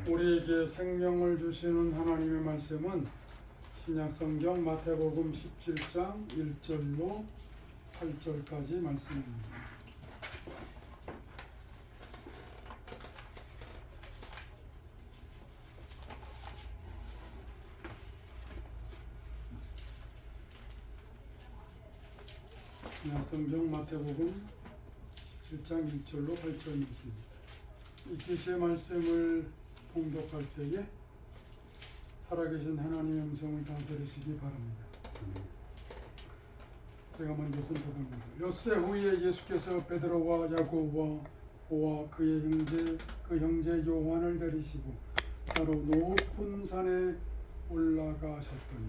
우리에게 생명을 주시는 하나님의 말씀은 신약성경 마태복음 17장 1절로 8절까지 말씀입니다. 신약성경 마태복음 17장 1절로 8절 말씀입니다. 이 계시의 말씀을 봉독할 때에 살아계신 하나님의 음성을 다 들으시기 바랍니다. 제가 먼저 선포합니다. 엿새 후에 예수께서 베드로와 야고보와 보와 그의 형제 요한을 데리시고 따로 높은 산에 올라가셨더니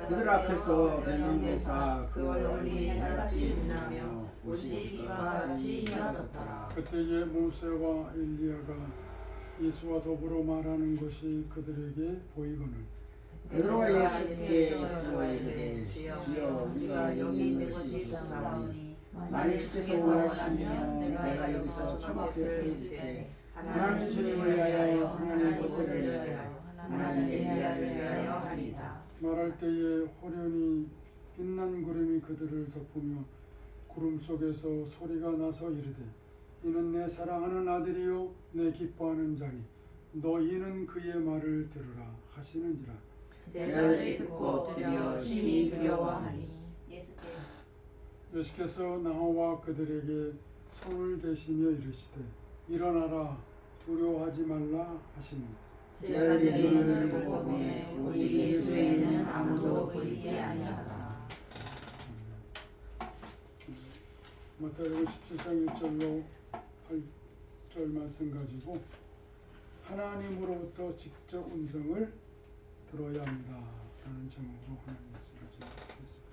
그들 앞에서 내면에서 그 얼굴이 해같이 빛나며 옷이 빛과 같이 희어졌더라. 그때에 모세와 엘리야가 예수와 더불어 말하는 것이 그들에게 보이거늘 베드로가 예수께 여쭈어 주여 우리가 여기 있는 것이 좋사오니 만일 주께서 원하시면 내가 여기서 초막을 세울 때 하나님 주님을 위하여 하나님 모세를 위하여 하나님 엘리야를 위하여 하리이다. 말할 때에 호련히 빛난 구름이 그들을 덮으며 구름 속에서 소리가 나서 이르되 이는 내 사랑하는 아들이요 내 기뻐하는 자니 너희는 그의 말을 들으라 하시는지라. 제자들이 듣고 드디어 심히 두려워하니 예수께서 나와 그들에게 손을 대시며 이르시되 일어나라 두려워하지 말라 하시니 제자들이 눈을 보고 보매 오직 예수 외에는 아무도 보이지 아니하더라. 마태복음 17장 1절로 8절 말씀 가지고 하나님으로부터 직접 음성을 들어야 합니다 라는 제목으로 하나님 말씀을 준비했습니다.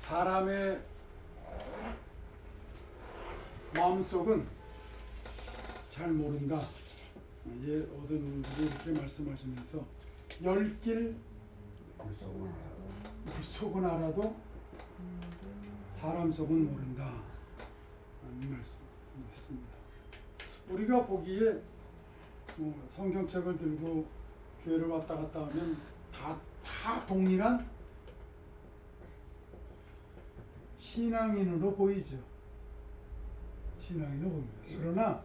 사람의 마음속은 잘 모른다. 어떤 분들이 이렇게 말씀하시면서 열길 속은 알아도 사람 속은 모른다 라는 말씀입니다. 우리가 보기에 성경책을 들고 교회를 왔다 갔다 하면 다 동일한 신앙인으로 보이죠. 신앙인으로 보입니다. 그러나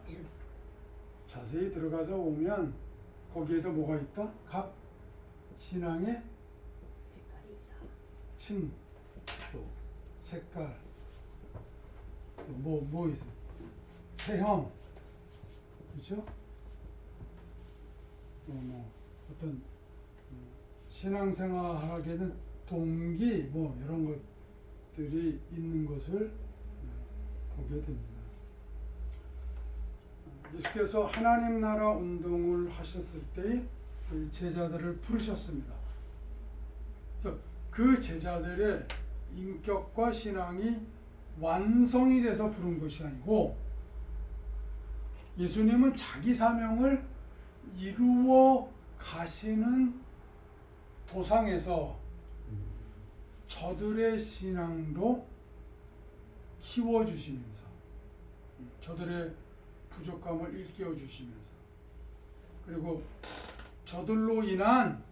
자세히 들어가서 보면 거기에도 뭐가 있다? 각 신앙의 층, 또 색깔, 또 뭐 있어요? 체형, 그렇죠? 어떤 신앙생활하게는 동기, 이런 것들이 있는 것을 보게 됩니다. 예수께서 하나님 나라 운동을 하셨을 때 제자들을 부르셨습니다. 그래서 그 제자들의 인격과 신앙이 완성이 돼서 부른 것이 아니고 예수님은 자기 사명을 이루어 가시는 도상에서 저들의 신앙도 키워주시면서 저들의 부족함을 일깨워 주시면서 그리고 저들로 인한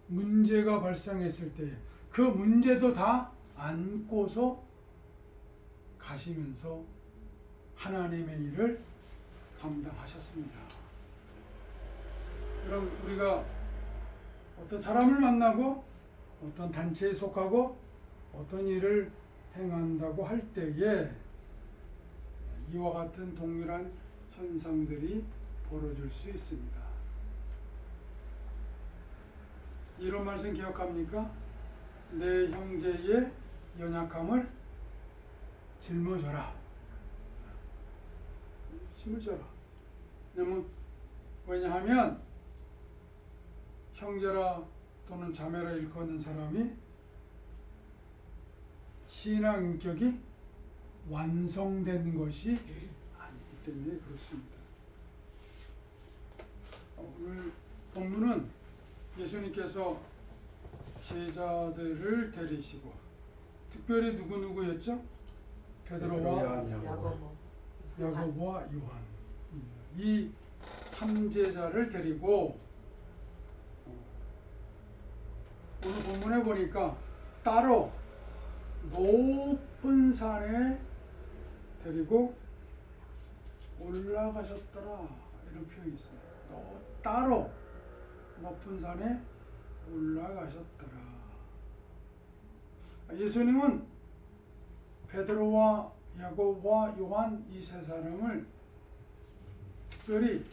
문제가 발생했을 때 그 문제도 다 안고서 가시면서 하나님의 일을 감당하셨습니다. 그럼 우리가 어떤 사람을 만나고 어떤 단체에 속하고 어떤 일을 행한다고 할 때에 이와 같은 동일한 현상들이 벌어질 수 있습니다. 이런 말씀 기억합니까? 내 형제의 연약함을 짊어져라. 짊어져라. 왜냐하면 형제라 또는 자매라 일컫는 사람이 신앙 인격이 완성된 것이 아니기 때문에 그렇습니다. 오늘 본문은 예수님께서 제자들을 데리시고 특별히 누구였죠? 베드로와 야고보와 요한 이 3제자를 데리고 오늘 본문에 보니까 따로 높은 산에 데리고 올라가셨더라 이런 표현이 있어요. 따로 높은 산에 올라가셨더라. 예수님은 베드로와 야고보와 요한 이 세 사람을 특별히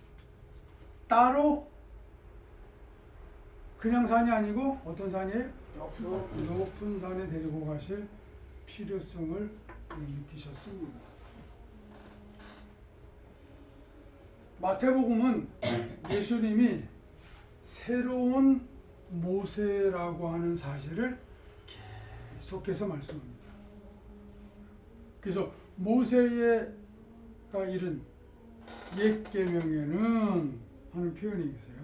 따로 그냥 산이 아니고 어떤 산이에요? 높은 산에 데리고 가실 필요성을 느끼셨습니다. 마태복음은 예수님이 새로운 모세라고 하는 사실을 계속해서 말씀합니다. 그래서 모세가 이른 옛 계명에는 하는 표현이 있어요.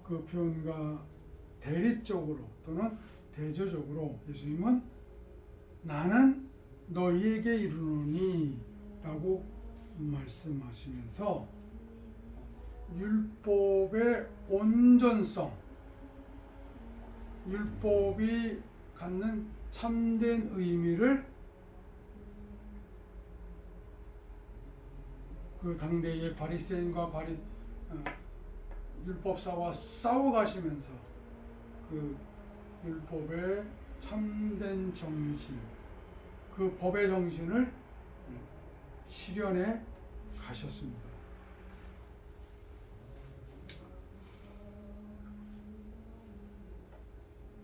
그 표현과 대립적으로 또는 대조적으로 예수님은 나는 너희에게 이르노니 라고 말씀하시면서 율법의 온전성, 율법이 갖는 참된 의미를 그 당대의 바리새인과 율법사와 싸워가시면서 그 율법의 참된 정신, 그 법의 정신을 실현해 가셨습니다.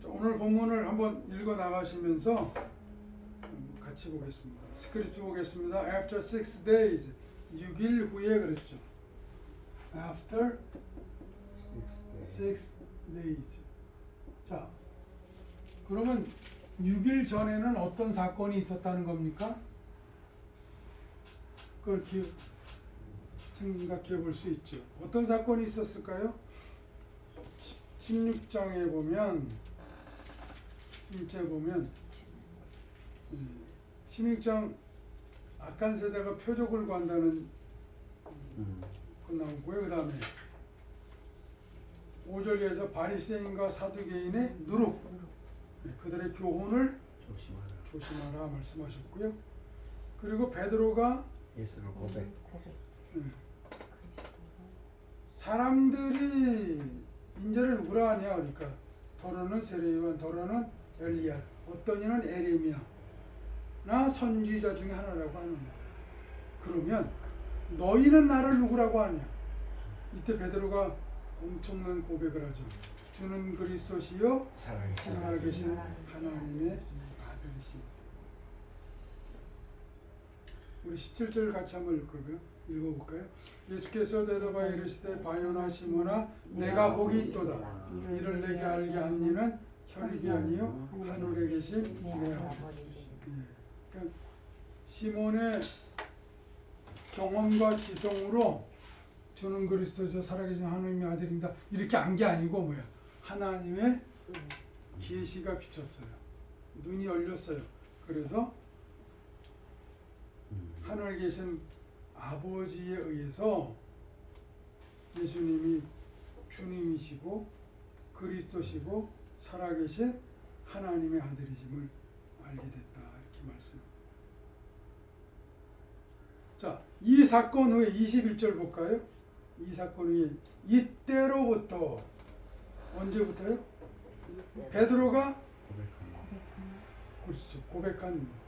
오늘 본문을 한번 읽어 나가시면서 같이 보겠습니다. 스크립트 보겠습니다. After 6 days, 6일 후에 그랬죠. After 6 days. 자, 그러면 6일 전에는 어떤 사건이 있었다는 겁니까? 그걸 생각해 볼 수 있죠. 어떤 사건이 있었을까요? 16장에 보면 16장 악한 세대가 표적을 구한다는 그 나오고요. 그 다음에 5절에서 바리새인과 사두개인의 누룩, 그들의 교훈을 조심하라 말씀하셨고요. 그리고 베드로가 예수를 고백. 사람들이 인자를 누구라 하냐 그러니까 더러는 세례요한, 더러는 엘리야, 어떤 이는 에레미야, 나 선지자 중에 하나라고 하는 거예요. 그러면 너희는 나를 누구라고 하냐? 이때 베드로가 엄청난 고백을 하죠. 주는 그리스도시요 살아계신 하나님의 아들이십니다. 우리 17절 같이 한번 읽어볼까요? 예수께서 대답하여 이르시되 바요나 시몬아 내가 복이 있도다. 이를 내게 알게 한 이는 혈육이 아니요 하늘에 계신 내 아버지. 그러니까 시몬의 경험과 지성으로 주는 그리스도죠 살아계신 하나님의 아들입니다. 이렇게 안 게 아니고 뭐야? 하나님의 계시가 비쳤어요. 눈이 열렸어요. 그래서 하늘에 계신 아버지에 의해서 예수님이 주님이시고 그리스도시고 살아계신 하나님의 아들이심을 알게 됐다. 이렇게 말씀합니다. 자, 이 사건 후에 21절 볼까요? 이 사건 후에 이때로부터 언제부터요? 베드로가 그렇죠. 고백한 이유부터.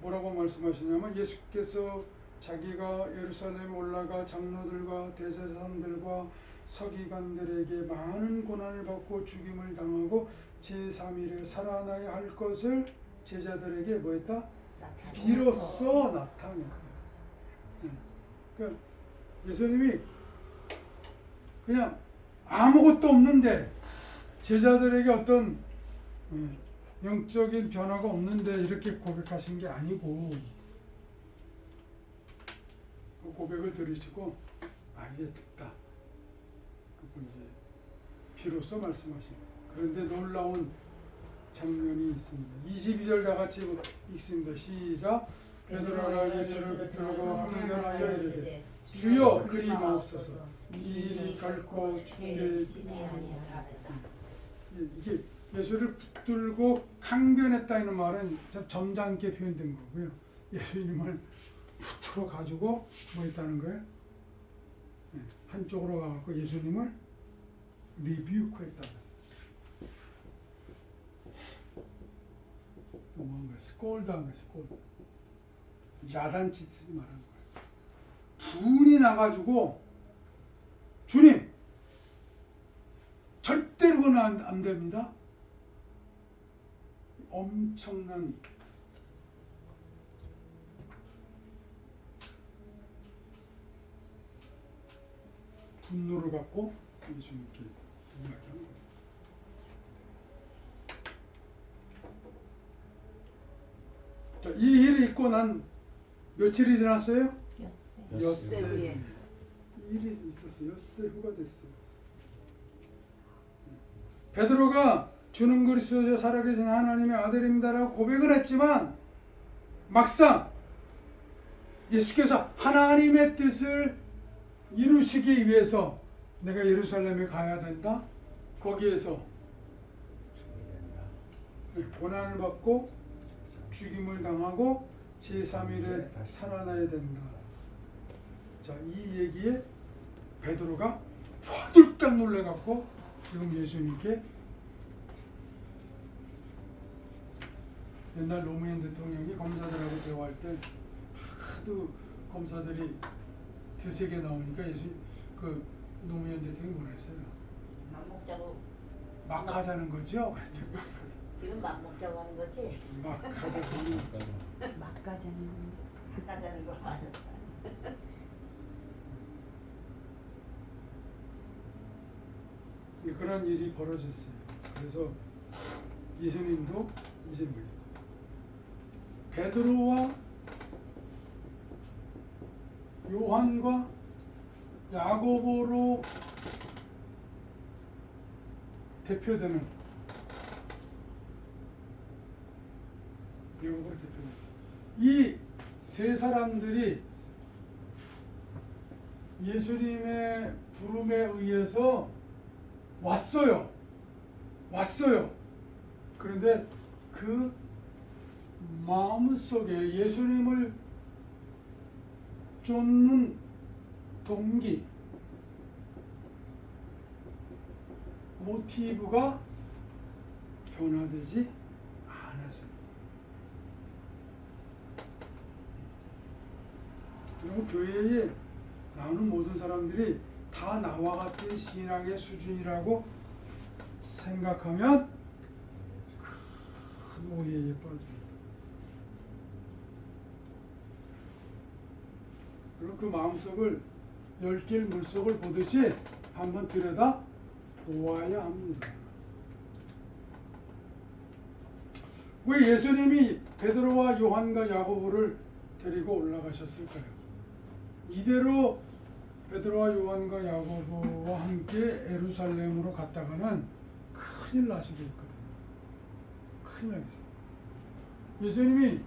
뭐라고 말씀하시냐면 예수께서 자기가 예루살렘에 올라가 장로들과 대제사장들과 서기관들에게 많은 고난을 받고 죽임을 당하고 제3일에 살아나야 할 것을 제자들에게 뭐했다? 비로소 나타냈다. 그러니까 예수님이 그냥 아무것도 없는데 제자들에게 어떤 영적인 변화가 없는데 이렇게 고백하신 게 아니고 그 고백을 들으시고 이제 됐다. 이제 비로소 말씀하신. 그런데 놀라운 장면이 있습니다. 22절 다 같이 읽습니다. 시작. 베드로가 예수를 붙들고 항변하여 이르되 주여 그리 마옵소서. 이 일이 결코 죽게 이게 예수를 붙들고 항변했다는 말은 좀 점잖게 표현된 거고요. 예수님을 붙들어 가지고 뭐 했다는 거예요? 한쪽으로 가갖고 예수님을 리뷰크했다. 뭐한 거야? 스콜드한 거야, 스콜드. 야단치듯이 말한 거야. 분이 나가지고 주님, 절대로 그건 안 됩니다. 엄청난 분노를 갖고 예수님께 이야기한 거예요. 자, 이 일이 있고 난 며칠이 지났어요? 엿새 후에. 일이 있었어요. 엿새 후가 됐어요. 베드로가 주는 그리스도여 살아계신 하나님의 아들입니다라고 고백을 했지만 막상 예수께서 하나님의 뜻을 이루시기 위해서 내가 예루살렘에 가야 된다. 거기에서 고난을 받고 죽임을 당하고 제3일에 살아나야 된다. 자, 이 얘기에 베드로가 화들짝 놀래갖고 지금 예수님께 옛날 노무현 대통령이 검사들하고 대화할 때 하도 검사들이 드세게 나오니까 예수 그 노무현 대통령이 뭐라 했어요? 맘 먹자고. 막 하자는 거죠? 그랬더니 지금 맘 먹자고 하는 거지? 막 하자고 가자는 거 맞아. 그런 일이 벌어졌어요. 그래서 예수님도 이제 뭐예요? 베드로와 요한과 야고보로 대표되는 이 세 사람들이 예수님의 부름에 의해서 왔어요. 그런데 그 마음속에 예수님을 쫓는 동기, 모티브가 변화되지 않았습니다. 그리고 교회에 나오는 모든 사람들이 다 나와 같은 신앙의 수준이라고 생각하면 큰 오해에 빠집니다. 그리고 그 마음속을 10개의 물속을 보듯이 한번 들여다 보아야 합니다. 왜 예수님이 베드로와 요한과 야고보를 데리고 올라가셨을까요? 이대로 베드로와 요한과 야고보와 함께 예루살렘으로 갔다가는 큰일 나시게 있거든요. 큰일 나겠어요. 예수님이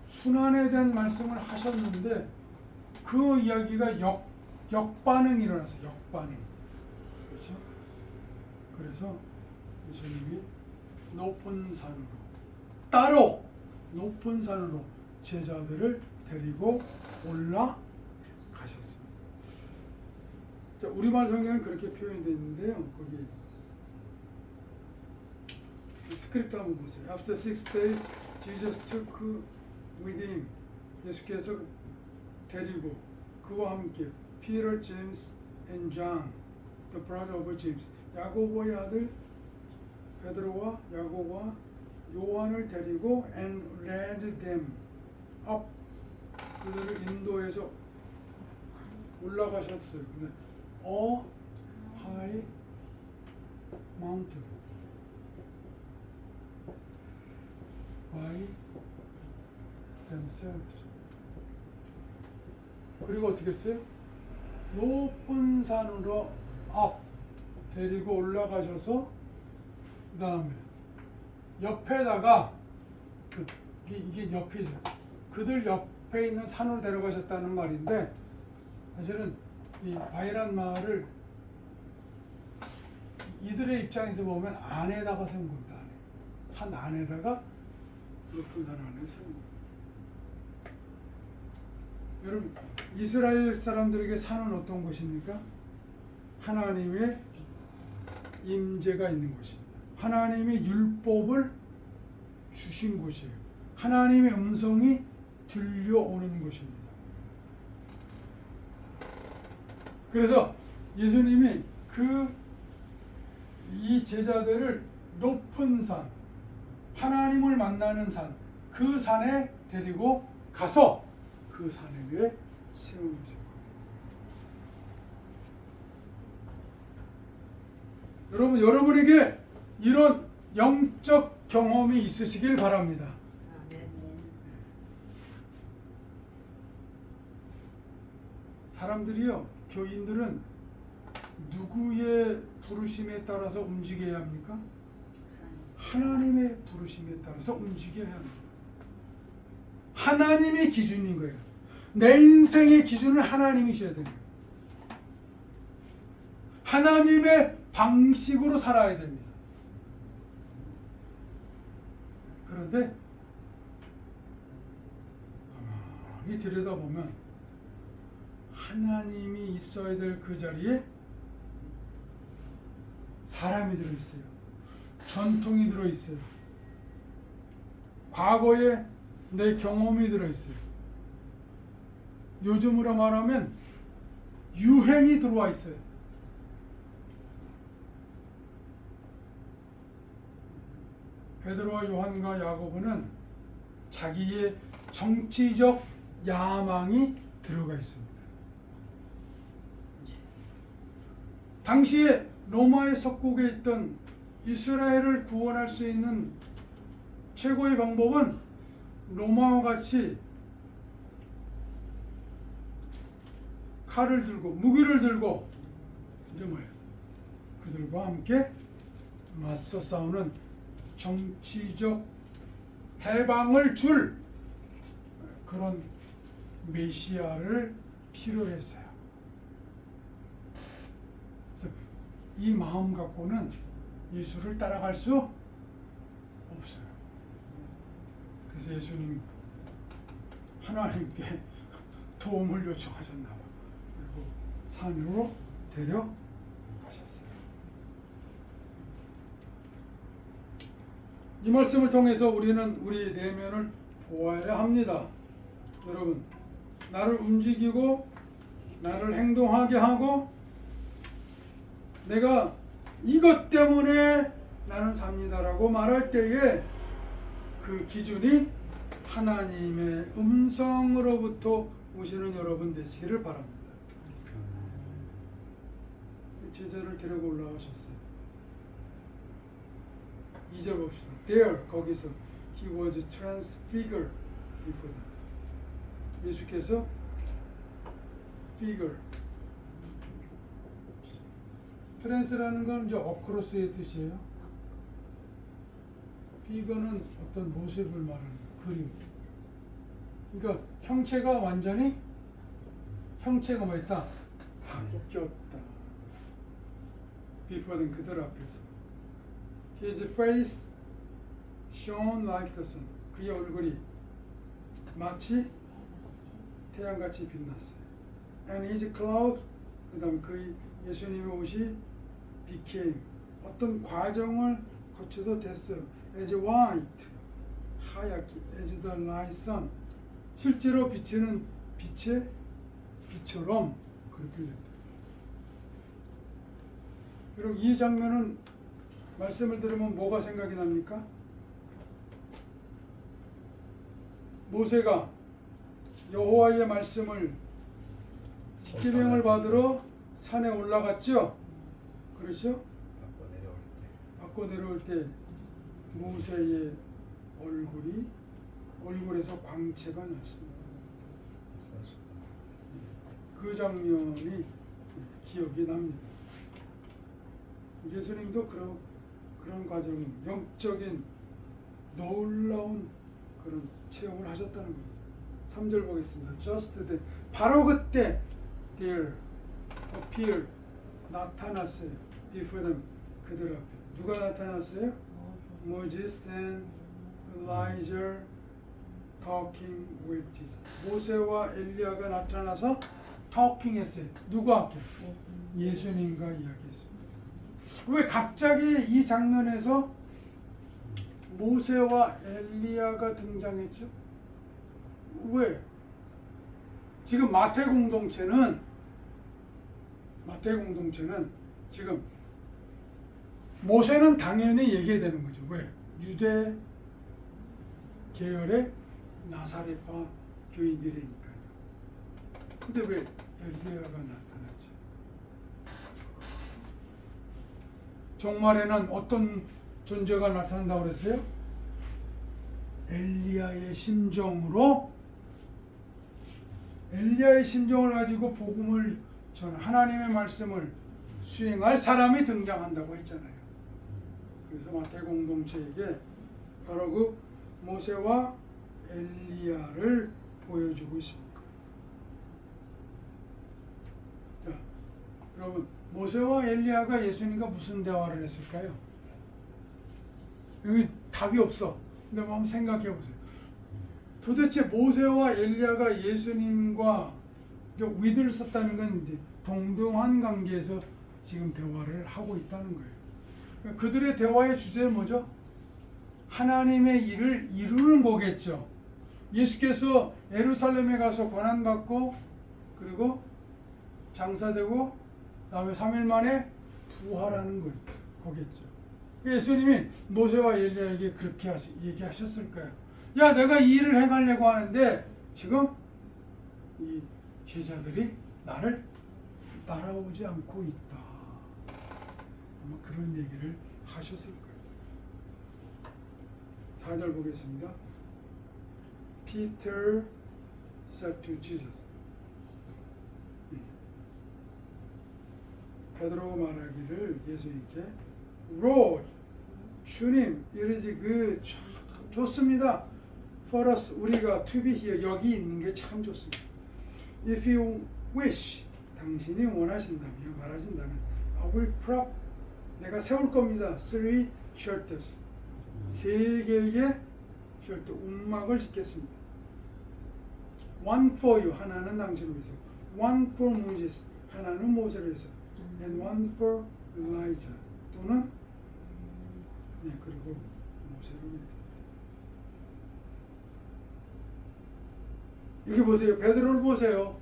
순환에 대한 말씀을 하셨는데 그 이야기가 역반응이 일어났어요. 역반응. 그렇죠? 그래서 예수님이 높은 산으로 따로 높은 산으로 제자들을 데리고 올라가셨습니다. 자, 우리말 성경은 그렇게 표현되어 있는데요. 거기 스크립트 한번 보세요. After 6 days, Jesus took with him. 예수께서 데리고 그와 함께 Peter, James, and John, the brother of James. 야고보의 아들 베드로와 야고보와 요한을 데리고 and led them up. 그들을 인도해서 올라가셨어요. 근데 a high mountain by themselves. 그리고 어떻게 했어요? 높은 산으로 up. 데리고 올라가셔서 그 다음에 옆에다가 이게 옆이죠. 그들 옆에 있는 산으로 데려가셨다는 말인데 사실은 이 바이란 마을을 이들의 입장에서 보면 안에다가 세운 겁니다. 안에. 산 안에다가 높은 산 안에 세운 겁니다. 여러분 이스라엘 사람들에게 산은 어떤 곳입니까? 하나님의 임재가 있는 곳입니다. 하나님이 율법을 주신 곳이에요. 하나님의 음성이 들려오는 곳입니다. 그래서 예수님이 이 제자들을 높은 산, 하나님을 만나는 산, 그 산에 데리고 가서 그 산에 위에 세우는 거죠. 여러분, 여러분에게 이런 영적 경험이 있으시길 바랍니다. 사람들이요, 교인들은 누구의 부르심에 따라서 움직여야 합니까? 하나님의 부르심에 따라서 움직여야 합니다. 하나님의 기준인 거예요. 내 인생의 기준은 하나님이셔야 됩니다. 하나님의 방식으로 살아야 됩니다. 그런데 가만히 들여다보면 하나님이 있어야 될 그 자리에 사람이 들어있어요. 전통이 들어있어요. 과거에 내 경험이 들어있어요. 요즘으로 말하면 유행이 들어와 있어요. 베드로와 요한과 야고보는 자기의 정치적 야망이 들어가 있습니다. 당시에 로마의 속국에 있던 이스라엘을 구원할 수 있는 최고의 방법은 로마와 같이 칼을 들고 무기를 들고 이제 뭐예요? 그들과 함께 맞서 싸우는 정치적 해방을 줄 그런 메시아를 필요했어요. 그래서 이 마음 갖고는 예수를 따라갈 수 없어요. 그래서 예수님 하나님께 도움을 요청하셨나 봐. 그리고 산으로 데려가셨어요. 이 말씀을 통해서 우리는 우리 내면을 보아야 합니다. 여러분, 나를 움직이고 나를 행동하게 하고 내가 이것 때문에 나는 삽니다라고 말할 때에 그 기준이 하나님의 음성으로부터 오시는 여러분 되시기를 바랍니다. 제자를 데리고 올라가셨어요. 2절 봅시다. There, 거기서 he was transfigured before them. 예수께서 figure, 트랜스라는 건 이제 어크로스의 뜻이에요. figure는 어떤 모습을 말하는 그림. 그러니까 형체가 완전히 형체가 뭐 있다? 바뀌었다. before them, 그들 앞에서. His face shone like the sun. 그의 얼굴이 마치 태양같이 빛났어요. And his cloth, 그 다음 그 예수님의 옷이 became, 어떤 과정을 거쳐서 됐어요. As white, 하얗게. As the light sun, 실제로 비치는 빛의 빛처럼 그렇게 됐다. 여러분, 이 장면은 말씀을 들으면 뭐가 생각이 납니까? 모세가 여호와의 말씀을 십계명을 받으러 산에 올라갔죠? 그렇죠? 받고 내려올 때 모세의 얼굴에서 광채가 났습니다. 그 장면이 기억이 납니다. 예수님도 그런 과정, 영적인 놀라운 그런 체험을 하셨다는 겁니다. 3절 보겠습니다. Just then, 바로 그때 there appeared, 나타났어요. Before them, 그들 앞에. 누가 나타났어요? Moses and Elijah talking with Jesus. 모세와 엘리야가 나타나서 talking 했어요. 누구와? 예수님과 이야기했습니다. 왜 갑자기 이 장면에서 모세와 엘리야가 등장했죠? 왜? 지금 마태 공동체는 지금 모세는 당연히 얘기해야 되는 거죠. 왜? 유대 계열의 나사렛파 교인들이니까요. 근데 왜 엘리야가 나타났죠? 종말에는 어떤 존재가 나타난다고 그랬어요? 엘리야의 심정을 가지고 복음을 전 하나님의 말씀을 수행할 사람이 등장한다고 했잖아요. 그래서 마태 공동체에게 바로 그 모세와 엘리야를 보여주고 있습니다. 자, 여러분, 모세와 엘리야가 예수님과 무슨 대화를 했을까요? 여기 답이 없어. 근데 한번 생각해 보세요. 도대체 모세와 엘리야가 예수님과 위드를 썼다는 건 이제 동등한 관계에서 지금 대화를 하고 있다는 거예요. 그들의 대화의 주제는 뭐죠? 하나님의 일을 이루는 거겠죠. 예수께서 예루살렘에 가서 고난받고 그리고 장사되고 다음에 3일 만에 부활하는 거겠죠. 예수님이 모세와 엘리야에게 그렇게 얘기하셨을 거예요. 야, 내가 이 일을 행하려고 하는데 지금 이 제자들이 나를 따라오지 않고 있다. 아마 그런 얘기를 하셨을 거예요. 4절 보겠습니다. Peter said to Jesus. 베드로가 말하기를 예수님께 Lord, 주님, it is good, 좋습니다. For us, 우리가 to be here, 여기 있는 게 참 좋습니다. If you wish, 당신이 원하신다면, 말하신다면 I will prop, 내가 세울 겁니다. 3 shelters, 3개의 쉘터, 움막을 짓겠습니다. One for you, 하나는 당신을 위해서. One for Moses, 하나는 모세를 위해서. And one for Elijah, 또는 그리고 모세를 위해서. 여기 보세요. 베드로를 보세요.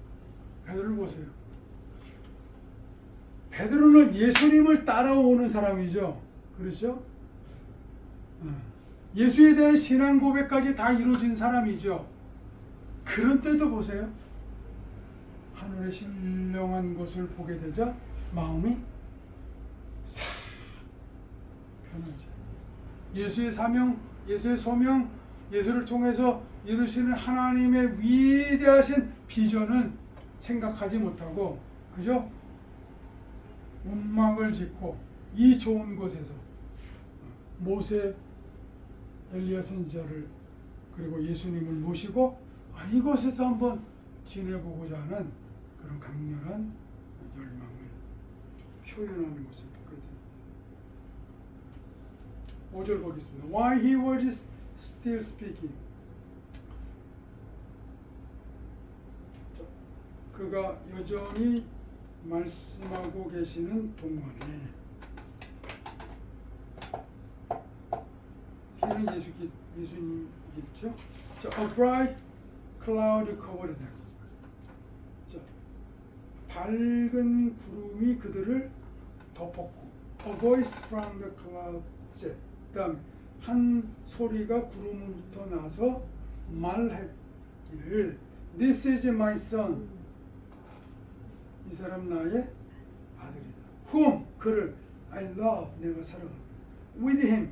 베드로는 예수님을 따라오는 사람이죠. 그렇죠? 예수에 대한 신앙 고백까지 다 이루어진 사람이죠. 그런데도 보세요. 하늘의 신령한 것을 보게 되자 마음이 싹 변하죠. 예수의 사명, 예수의 소명, 예수를 통해서 이루시는 하나님의 위대하신 비전은 생각하지 못하고, 그죠? 움막을 짓고 이 좋은 곳에서 모세, 엘리야 선지자를 그리고 예수님을 모시고 이곳에서 한번 지내보고자 하는 그런 강렬한 열망을 표현하는 것을 보게 됩니다. 5절 보겠습니다. While he was still speaking, 그가 여전히 말씀하고 계시는 동안에, 이는 예수님이겠죠. A bright cloud covered them. 밝은 구름이 그들을 덮었고, a voice from the cloud said. 그다음 한 소리가 구름으로부터 나서 말했기를, This is my son. 이 사람 나의 아들이다. Whom, 그를 I love, 내가 사랑한다. With him,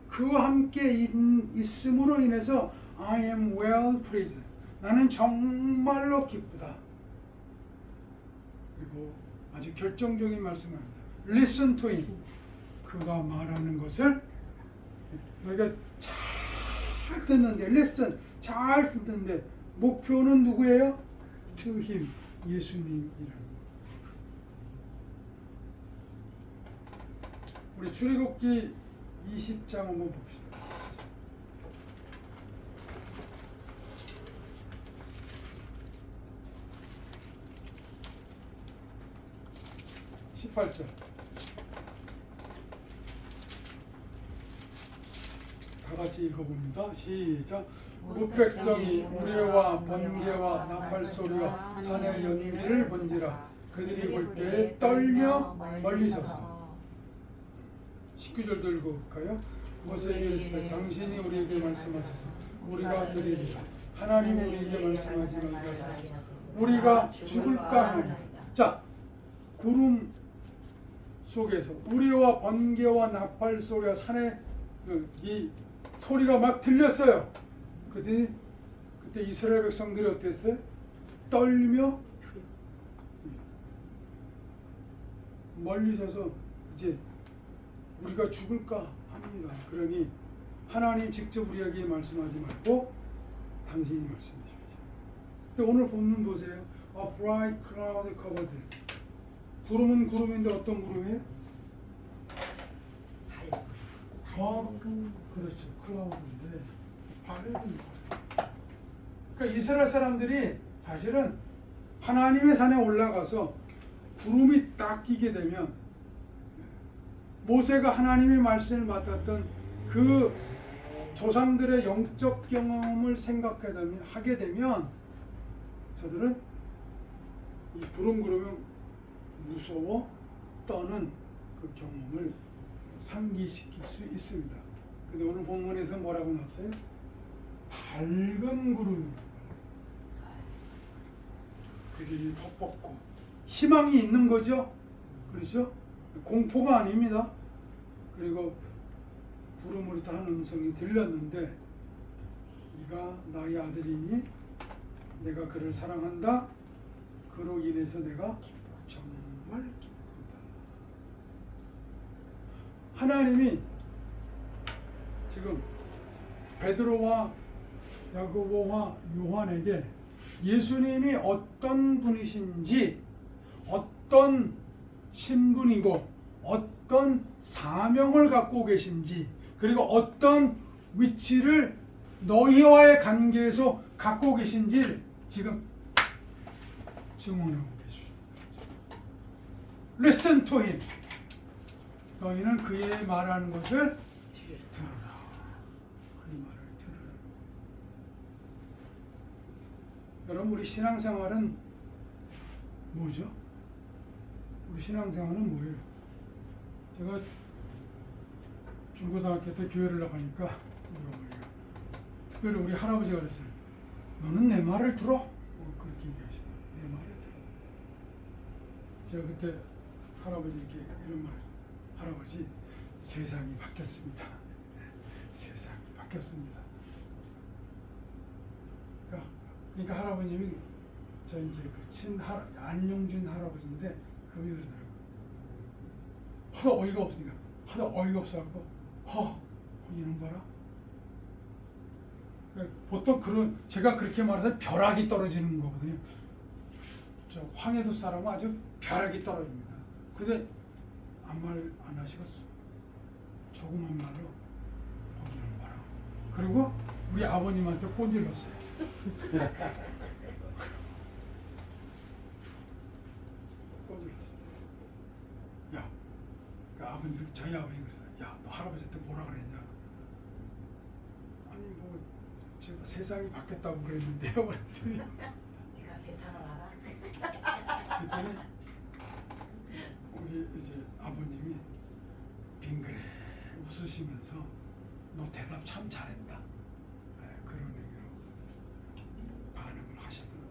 그와 함께 있음으로 인해서 I am well pleased. 나는 정말로 기쁘다. 그리고 아주 결정적인 말씀을 합니다. listen to him. 그가 말하는 것을 너희가 잘 듣는데 listen 잘 듣는데 목표는 누구예요? to him 예수님이라는 거. 우리 출애굽기 20장 한번 봅시다. 18절 다 같이 읽어봅니다. 시작. 그 백성이 우레와 번개와 나팔 소리와 산의 연기를 본지라 그들이 볼 때에 떨며 멀리 서서 19절도 읽어볼까요? 모세에게 이르시되 당신이 우리에게 말씀하소서 우리가 들으리라. 하나님 우리에게 말씀하지 말게 하소서 우리가 죽을까 하나이다. 자, 구름 속에서 우리와 번개와 나팔 소리와 산의 이 소리가 막 들렸어요. 그때 이스라엘 백성들이 어땠어요? 떨며 멀리 서서 이제 우리가 죽을까 합니다. 그러니 하나님 직접 우리에게 말씀하지 말고 당신이 말씀해 주십시오. 근데 오늘 본문 보세요. A bright cloud covered. 구름은 구름인데 어떤 구름이에요? 그렇죠. 클라우드인데 밝은 거예요. 그러니까 이스라엘 사람들이 사실은 하나님의 산에 올라가서 구름이 딱 끼게 되면 모세가 하나님의 말씀을 맡았던 그 조상들의 영적 경험을 하게 되면 저들은 이 구름 그러면 무서워 떠는 그 경험을 상기시킬 수 있습니다. 근데 오늘 본문에서 뭐라고 나왔어요? 밝은 구름입니다. 그들이 덮었고 희망이 있는 거죠. 그렇죠? 공포가 아닙니다. 그리고 구름으로 한 음성이 들렸는데 이가 나의 아들이니 내가 그를 사랑한다. 그로 인해서 내가 정말 기쁘다. 하나님이 지금 베드로와 야고보와 요한에게 예수님이 어떤 분이신지, 어떤 신분이고 어떤 사명을 갖고 계신지, 그리고 어떤 위치를 너희와의 관계에서 갖고 계신지 지금 증언하고 계십니다. Listen to him. 너희는 그의 말하는 것을 들으라. 그의 말을 들으라. 여러분, 우리 신앙생활은 뭐죠? 우리 신앙생활은 뭐예요? 제가 중고등학교 때 교회를 나가니까 우리 어머니가 특별히 우리 할아버지가 그랬어요. 너는 내 말을 들어? 그렇게 얘기하시더라고요. 내 말을 들어. 제가 그때 할아버지께 이런 말을 했어요. 할아버지, 세상이 바뀌었습니다. 세상이 바뀌었습니다. 그러니까 할아버님이 저 이제 그 안용준 할아버지인데 그분이 그러더라고요. 하도 어이가 없으니까 하도 어이가 없어갖고 이런 거라. 그러니까 보통 제가 그렇게 말해서 벼락이 떨어지는 거거든요. 저 황해도 사람은 아주 벼락이 떨어집니다. 근데 아무 말 안 하시고 조그만 말로 거기는 봐라. 그리고 우리 아버님한테 꼰질렀어요. 꼰질렀어요. 야, 아버님, 저희 아버님 그랬어요. 야, 너 할아버지한테 뭐라 그랬냐? 아니 뭐 제가 세상이 바뀌었다고 그랬는데요. 그랬더니 네가 세상을 알아? 그랬더니 우리 이제 아버님이 빙그레 웃으시면서 너 대답 참 잘했다. 네, 그런 의미로 반응을 하시더라고요.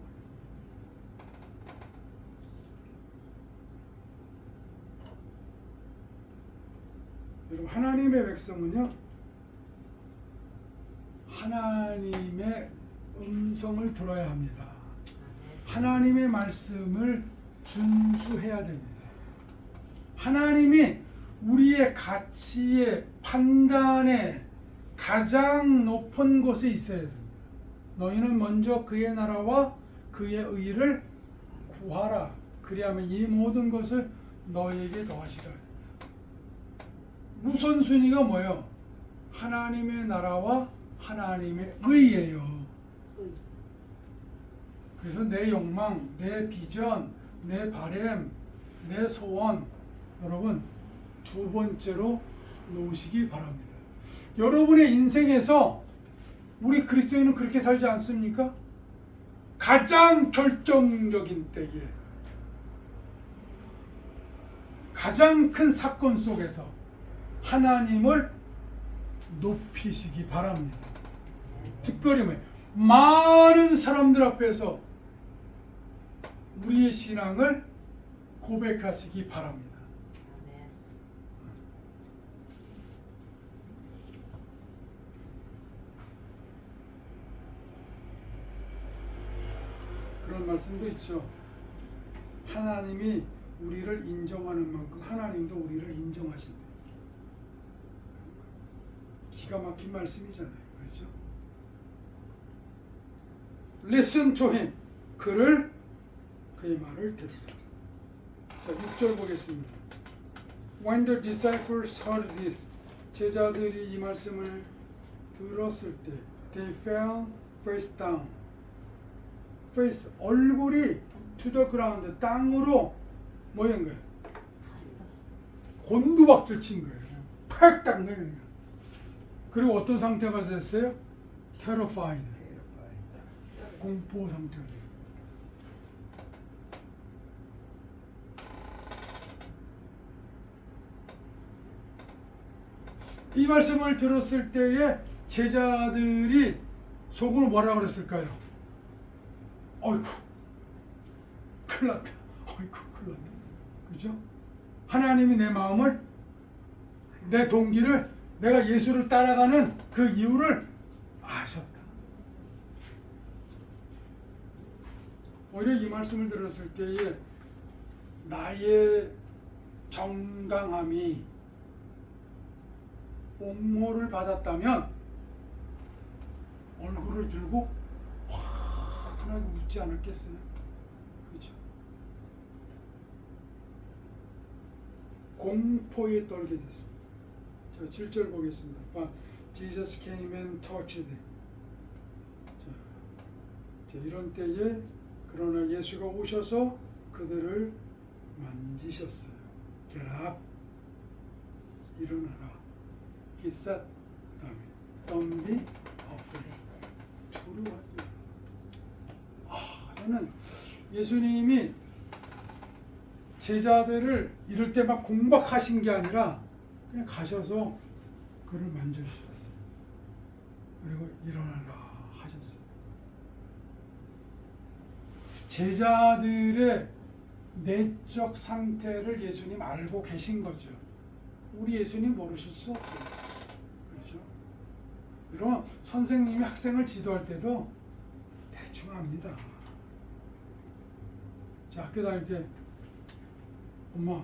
여러분, 하나님의 백성은요, 하나님의 음성을 들어야 합니다. 하나님의 말씀을 준수해야 됩니다. 하나님이 우리의 가치의 판단에 가장 높은 곳에 있어야 됩니다. 너희는 먼저 그의 나라와 그의 의를 구하라. 그리하면 이 모든 것을 너희에게 더하시라. 우선순위가 뭐예요? 하나님의 나라와 하나님의 의예요. 그래서 내 욕망, 내 비전, 내 바램, 내 소원, 여러분 두 번째로 놓으시기 바랍니다. 여러분의 인생에서 우리 그리스도인은 그렇게 살지 않습니까? 가장 결정적인 때에, 가장 큰 사건 속에서 하나님을 높이시기 바랍니다. 특별히 많은 사람들 앞에서 우리의 신앙을 고백하시기 바랍니다. 아멘. 그런 말씀도 있죠. 하나님이 우리를 인정하는 만큼 하나님도 우리를 인정하신다. 기가 막힌 말씀이잖아요. 그렇죠? Listen to him. 그의 말을 들으라. 자, 6절 보겠습니다. When the disciples heard this, 제자들이 이 말씀을 들었을 때, they fell face down. face, 얼굴이 to the ground, 땅으로 뭐인 거예요? 곤두박질 친 거예요. 팍 딴 거예요. 그리고 어떤 상태가 됐어요? terrified. 공포 상태가 돼요. 이 말씀을 들었을 때에 제자들이 속으로 뭐라고 그랬을까요? 어이구, 큰일 났다. 어이구, 큰일 났다. 그죠? 하나님이 내 마음을, 내 동기를, 내가 예수를 따라가는 그 이유를 아셨다. 오히려 이 말씀을 들었을 때에 나의 정당함이 옹호를 받았다면 얼굴을 들고 환하게 웃지 않았겠어요? 그렇죠? 공포에 떨게 됐습니다. 자, 7절 보겠습니다. But Jesus came and touched them. 자, 이런 때에 그러나 예수가 오셔서 그들을 만지셨어요. Get up. 일어나라. He said, 그다음에 Don't be afraid. 두려워하지 마. 저는 예수님이 제자들을 이럴 때 막 공박하신 게 아니라 그냥 가셔서 그를 만져주셨어요. 그리고 일어나라 하셨어요. 제자들의 내적 상태를 예수님 알고 계신 거죠. 우리 예수님 모르실 수 없어요. 그렇죠? 여러분, 선생님이 학생을 지도할 때도 대충 압니다. 자, 학교 다닐 때 엄마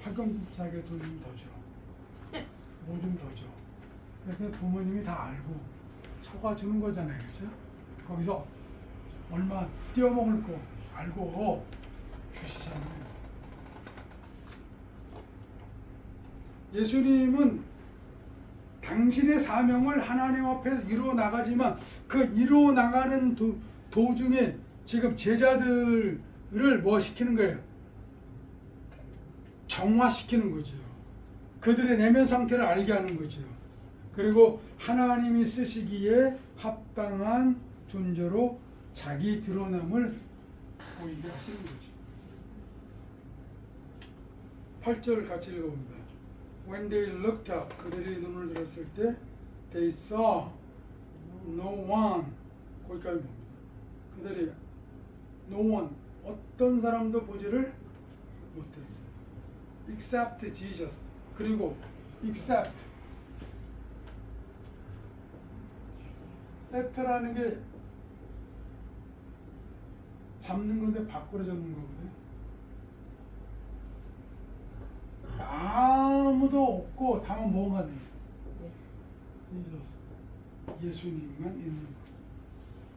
학원 사게 돈 좀 더 줘. 뭐 좀 더 줘. 근데 부모님이 다 알고 속아주는 거잖아요. 그렇죠? 거기서 얼마 띄어먹을 거 알고 주시잖아요. 예수님은 당신의 사명을 하나님 앞에서 이루어 나가지만 그 이루어 나가는 도중에 지금 제자들을 뭐 시키는 거예요? 정화시키는 거죠. 그들의 내면 상태를 알게 하는 거죠. 그리고 하나님이 쓰시기에 합당한 존재로 자기 드러남을 보이게 하시는 거죠. 8절 같이 읽어봅니다. When they looked up, 그들이 눈을 들었을 때 they saw no one, 거기까지 봅니다. 그들이 no one, 어떤 사람도 보지를 못했어요. Except Jesus. 그리고 except 셉트라는 게 잡는 건데 밖으로 잡는 거거든요. 없고 다만 뭐가 돼요? 예수. 예수님만 있는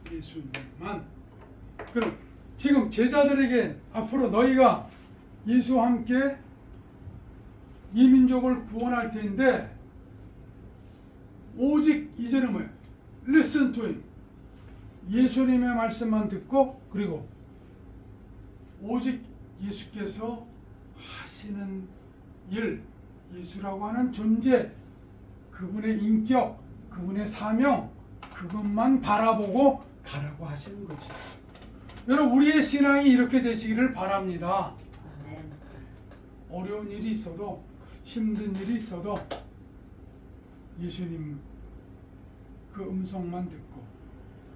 것. 예수님만. 그럼 지금 제자들에게 앞으로 너희가 예수와 함께 이 민족을 구원할 텐데 오직 이제는 뭐예요? Listen to him. 예수님의 말씀만 듣고 그리고 오직 예수께서 하시는 일, 예수라고 하는 존재, 그분의 인격, 그분의 사명, 그것만 바라보고 가라고 하시는 거죠. 여러분, 우리의 신앙이 이렇게 되시기를 바랍니다. 아멘. 어려운 일이 있어도, 힘든 일이 있어도 예수님 그 음성만 듣고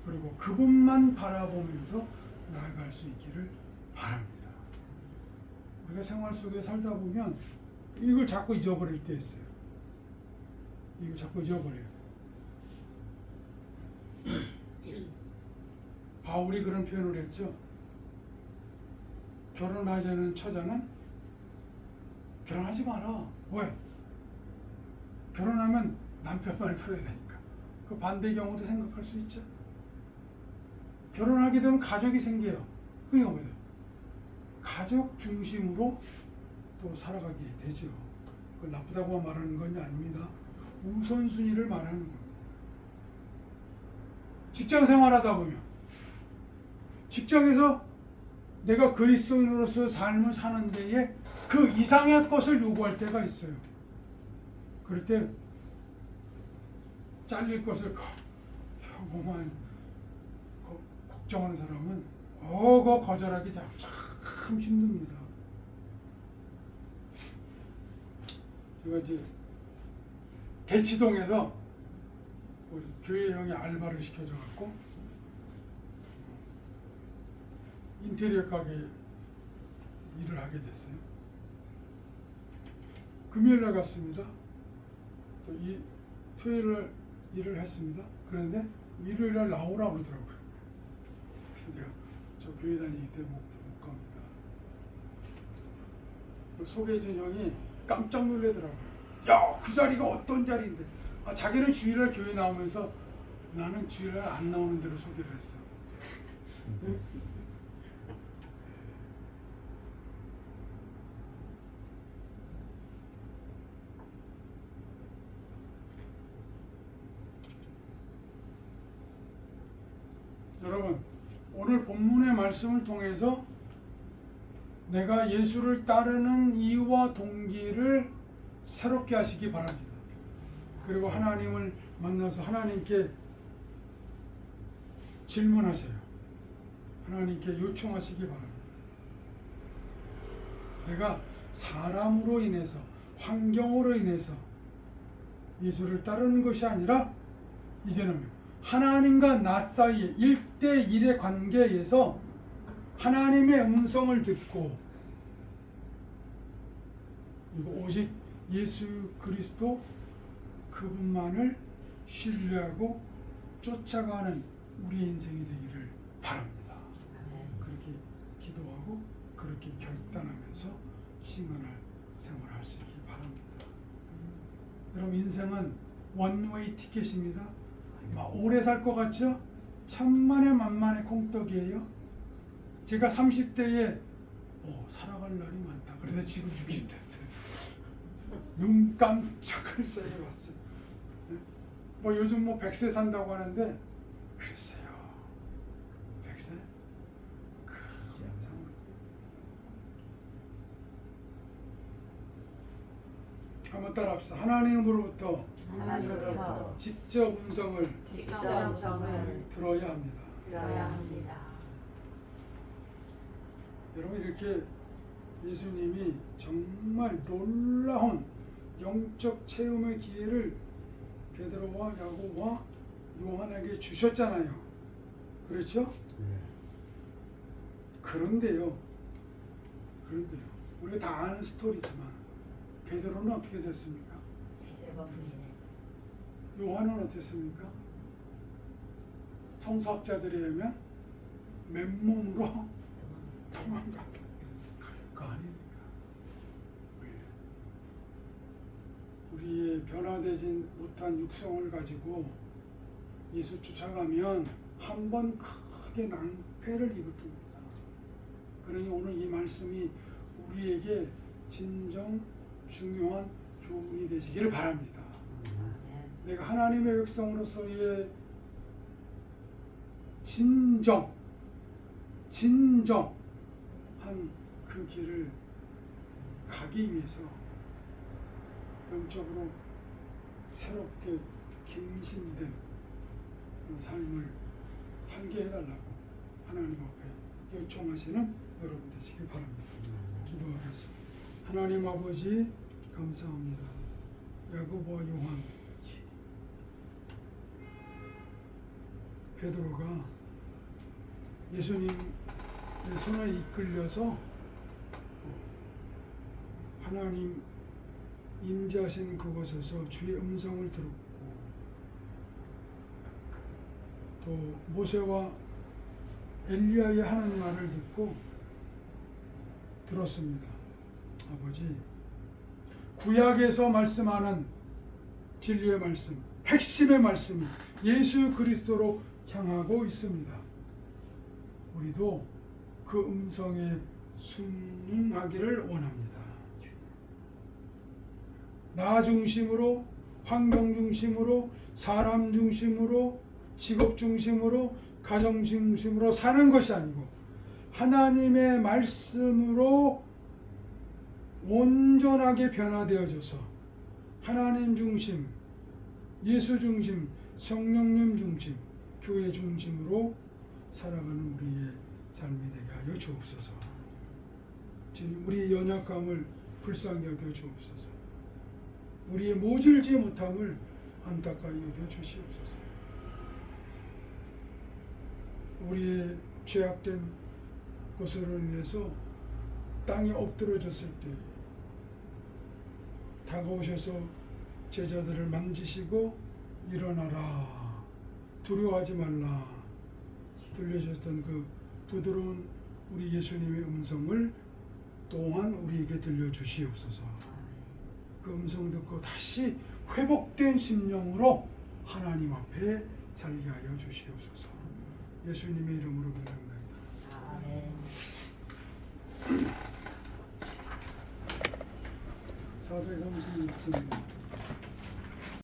그리고 그분만 바라보면서 나아갈 수 있기를 바랍니다. 우리가 생활 속에 살다 보면 이걸 자꾸 잊어버릴 때 있어요. 이거 자꾸 잊어버려요. 바울이 그런 표현을 했죠. 결혼하지 않은 처자는 결혼하지 마라. 왜? 결혼하면 남편 말 들어야 되니까. 그 반대 경우도 생각할 수 있죠. 결혼하게 되면 가족이 생겨요. 그게 뭐예요? 가족 중심으로 또 살아가게 되죠. 그걸 나쁘다고 말하는 건 아닙니다. 우선순위를 말하는 겁니다. 직장 생활하다 보면 직장에서 내가 그리스도인으로서 삶을 사는 데에 그 이상의 것을 요구할 때가 있어요. 그럴 때 잘릴 것을 뭐만 걱정하는 사람은 그거 거절하기 참 힘듭니다. 제가 이제 대치동에서 우리 교회 형이 알바를 시켜줘 갖고 인테리어 가게 일을 하게 됐어요. 금요일 날 갔습니다. 또 토요일 날 일을 했습니다. 그런데 일요일 날 나오라고 그러더라고요. 그래서 내가 저 교회 다닐 때 못 갑니다. 소개해준 형이 깜짝 놀라더라고요. 야, 그 자리가 어떤 자리인데? 자기는 주일날 교회 나오면서 나는 주일날 안 나오는 대로 소개를 했어. 여러분, 오늘 본문의 말씀을 통해서 내가 예수를 따르는 이유와 동기를 새롭게 하시기 바랍니다. 그리고 하나님을 만나서 하나님께 질문하세요. 하나님께 요청하시기 바랍니다. 내가 사람으로 인해서, 환경으로 인해서 예수를 따르는 것이 아니라 이제는 하나님과 나 사이의 1대1의 관계에서 하나님의 음성을 듣고 오직 예수 그리스도 그분만을 신뢰하고 쫓아가는 우리 인생이 되기를 바랍니다. 그렇게 기도하고 그렇게 결단하면서 신앙을 생활할 수 있기 바랍니다. 여러분, 인생은 원웨이 티켓입니다. 오래 살 것 같죠? 천만에 만만의 콩떡이에요. 제가 30대에 살아갈 날이 많다. 그래서 지금 60 됐어요. 눈 깜짝할 사이에 왔어요. 요즘 100세 산다고 하는데 글쎄요. 100세? 한번 따라합시다. 하나님으로부터 직접 음성을 들어야 합니다. 여러분, 이렇게 예수님이 정말 놀라운 영적 체험의 기회를 베드로와 야고보와 요한에게 주셨잖아요. 그렇죠? 그런데요. 우리가 다 아는 스토리지만 베드로는 어떻게 됐습니까? 요한은 어땠습니까? 성서학자들에 의하면 맨몸으로 도망갔다. 그거 아닙니까? 이 변화되지 못한 육성을 가지고 예수 쫓아가면 한 번 크게 낭패를 입을 겁니다. 그러니 오늘 이 말씀이 우리에게 진정 중요한 교훈이 되시기를 바랍니다. 내가 하나님의 백성으로서의 진정한 그 길을 가기 위해서 영적으로 새롭게 갱신된 삶을 살게 해달라고 하나님 앞에 요청하시는 여러분 되시기 바랍니다. 기도하겠습니다. 하나님 아버지 감사합니다. 야고보와 요한, 베드로가 예수님의 손에 이끌려서 하나님 임재하신 그곳에서 주의 음성을 들었고, 또 모세와 엘리야의 하는 말을 듣고 들었습니다. 아버지, 구약에서 말씀하는 진리의 말씀, 핵심의 말씀이 예수 그리스도로 향하고 있습니다. 우리도 그 음성에 순응하기를 원합니다. 나 중심으로, 환경 중심으로, 사람 중심으로, 직업 중심으로, 가정 중심으로 사는 것이 아니고 하나님의 말씀으로 온전하게 변화되어져서 하나님 중심, 예수 중심, 성령님 중심, 교회 중심으로 살아가는 우리의 삶이 되게 하여 주옵소서. 우리 연약함을 불쌍히 여겨 주옵소서. 우리의 모질지 못함을 안타까이 여겨 주시옵소서. 우리의 죄악된 것으로 인해서 땅에 엎드러졌을 때 다가오셔서 제자들을 만지시고 일어나라, 두려워하지 말라 들려주셨던 그 부드러운 우리 예수님의 음성을 또한 우리에게 들려주시옵소서. 그 음성 듣고 다시 회복된 심령으로 하나님 앞에 살게 하여 주시옵소서. 예수님의 이름으로 기도합니다. 아멘. 436장